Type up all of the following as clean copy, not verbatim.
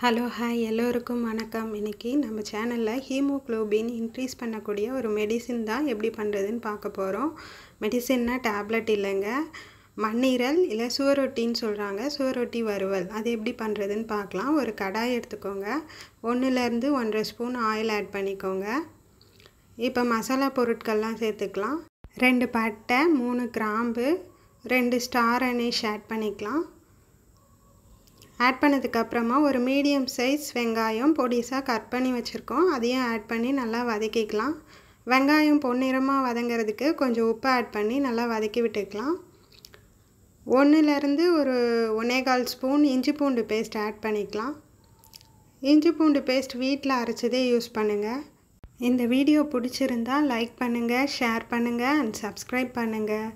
Hello hi எல்லோருக்கும் வணக்கம். இன்றைக்கி நம்ம சேனலில் ஹீமோக்ளோபின் இன்க்ரீஸ் பண்ணக்கூடிய ஒரு மெடிசின் தான் எப்படி பண்ணுறதுன்னு பார்க்க போகிறோம். மெடிசின்னா டேப்லெட் இல்லைங்க, மண்ணீரல் இல்லை சுவரொட்டின்னு சொல்கிறாங்க. சுவரொட்டி வறுவல் அது எப்படி பண்ணுறதுன்னு பார்க்கலாம். ஒரு கடாய் எடுத்துக்கோங்க, 1லேருந்து 1.5 ஸ்பூன் ஆயில் ஆட் பண்ணிக்கோங்க. இப்போ மசாலா பொருட்கள்லாம் சேர்த்துக்கலாம். 2 பட்டை, 3 கிராம்பு, 2 ஸ்டார் அனீஸ் ஆட் பண்ணிக்கலாம். ஆட் பண்ணதுக்கப்புறமா ஒரு மீடியம் சைஸ் வெங்காயம் பொடிசாக கட் பண்ணி வச்சுருக்கோம், அதையும் ஆட் பண்ணி நல்லா வதக்கிக்கலாம். வெங்காயம் பொன்னிறமாக வதங்கிறதுக்கு கொஞ்சம் உப்பு ஆட் பண்ணி நல்லா வதக்கி விட்டுக்கலாம். 1லேருந்து ஒரு 1.25 ஸ்பூன் இஞ்சி பூண்டு பேஸ்ட் ஆட் பண்ணிக்கலாம். இஞ்சி பூண்டு பேஸ்ட் வீட்டில் அரைச்சதே யூஸ் பண்ணுங்கள். இந்த வீடியோ பிடிச்சிருந்தால் லைக் பண்ணுங்கள், ஷேர் பண்ணுங்கள் அண்ட் சப்ஸ்கிரைப் பண்ணுங்கள்.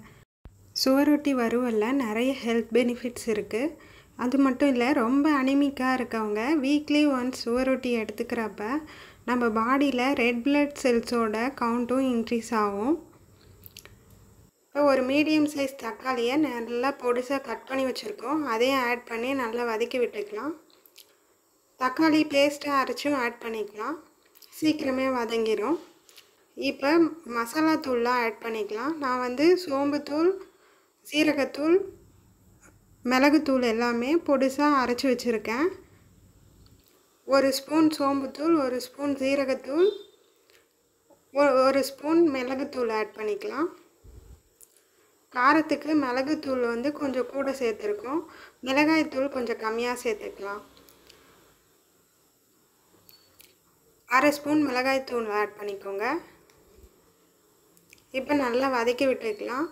சுவரொட்டி வறுவலில் நிறைய ஹெல்த் பெனிஃபிட்ஸ் இருக்குது. அது மட்டும் இல்லை, ரொம்ப அனிமிக்காக இருக்கவங்க வீக்லி ஒன்ஸ் சுவரொட்டி எடுத்துக்கிறப்ப நம்ம பாடியில் ரெட் பிளட் செல்ஸோட கவுண்ட்டும் இன்க்ரீஸ் ஆகும். இப்போ ஒரு மீடியம் சைஸ் தக்காளியை நல்லா பொடிசாக கட் பண்ணி வச்சுருக்கோம், அதையும் ஆட் பண்ணி நல்லா வதக்கி விட்டுக்கலாம். தக்காளி பேஸ்ட்டாக அரைச்சும் ஆட் பண்ணிக்கலாம், சீக்கிரமே வதங்கிடும். இப்போ மசாலா தூள்லாம் ஆட் பண்ணிக்கலாம். நான் சோம்புத்தூள், சீரகத்தூள், மிளகுத்தூள் எல்லாமே பொடிசாக அரைச்சி வச்சுருக்கேன். 1 ஸ்பூன் சோம்புத்தூள், 1 ஸ்பூன் சீரகத்தூள், 1 ஸ்பூன் மிளகுத்தூள் ஆட் பண்ணிக்கலாம். காரத்துக்கு மிளகுத்தூள் கொஞ்சம் கூட சேர்த்துருக்கோம், மிளகாய்த்தூள் கொஞ்சம் கம்மியாக சேர்த்துக்கலாம். 1/2 ஸ்பூன் மிளகாய்த்தூள் ஆட் பண்ணிக்கோங்க. இப்போ நல்லா வதக்கி விட்டுக்கலாம்.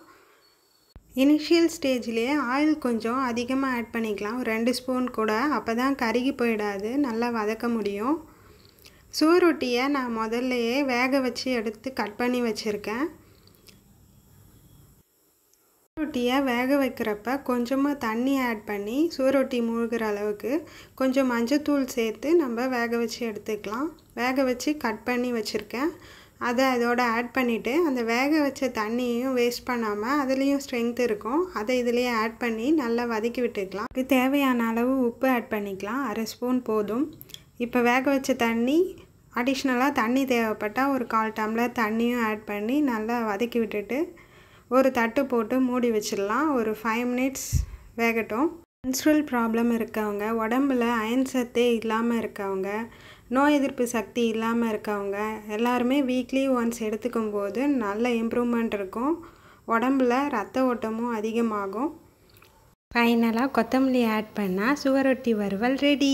இனிஷியல் ஸ்டேஜ்லேயே ஆயில் கொஞ்சம் அதிகமாக ஆட் பண்ணிக்கலாம், ஒரு 2 ஸ்பூன் கூட, அப்போ தான் கருகி போயிடாது, நல்லா வதக்க முடியும். சுவரொட்டியை நான் முதல்லையே வேக வச்சு எடுத்து கட் பண்ணி வச்சுருக்கேன். சுவரொட்டியை வேக வைக்கிறப்ப கொஞ்சமாக தண்ணி ஆட் பண்ணி சுவரொட்டி மூழ்கிற அளவுக்கு கொஞ்சம் மஞ்சத்தூள் சேர்த்து நம்ம வேக வச்சு எடுத்துக்கலாம். வேக வச்சு கட் பண்ணி வச்சுருக்கேன், அதை அதோட ஆட் பண்ணிவிட்டு அந்த வேக வச்ச தண்ணியையும் வேஸ்ட் பண்ணாமல் அதுலேயும் ஸ்ட்ரென்த் இருக்கும், அதை இதிலேயே ஆட் பண்ணி நல்லா வதக்கி விட்டுக்கலாம். இது தேவையான அளவு உப்பு ஆட் பண்ணிக்கலாம், 1/2 ஸ்பூன் போதும். இப்போ வேக வச்ச தண்ணி அடிஷ்னலாக தண்ணி தேவைப்பட்டால் ஒரு 1/4 டம்ளர் தண்ணியும் ஆட் பண்ணி நல்லா வதக்கி விட்டுட்டு ஒரு தட்டு போட்டு மூடி வச்சிடலாம். ஒரு 5 மினிட்ஸ் வேகட்டும். மென்ஸ்ட்ரல் ப்ராப்ளம் இருக்கவங்க, உடம்பில் அயன் சத்தே இல்லாமல் இருக்கவங்க, நோய் எதிர்ப்பு சக்தி இல்லாமல் இருக்கவங்க எல்லாருமே வீக்லி ஒன்ஸ் எடுத்துக்கும் போது நல்ல இம்ப்ரூவ்மெண்ட் இருக்கும், உடம்பில் ரத்த ஓட்டமும் அதிகமாகும். ஃபைனலாக கொத்தமல்லி ஆட் பண்ணால் சுவரொட்டி வறுவல் ரெடி.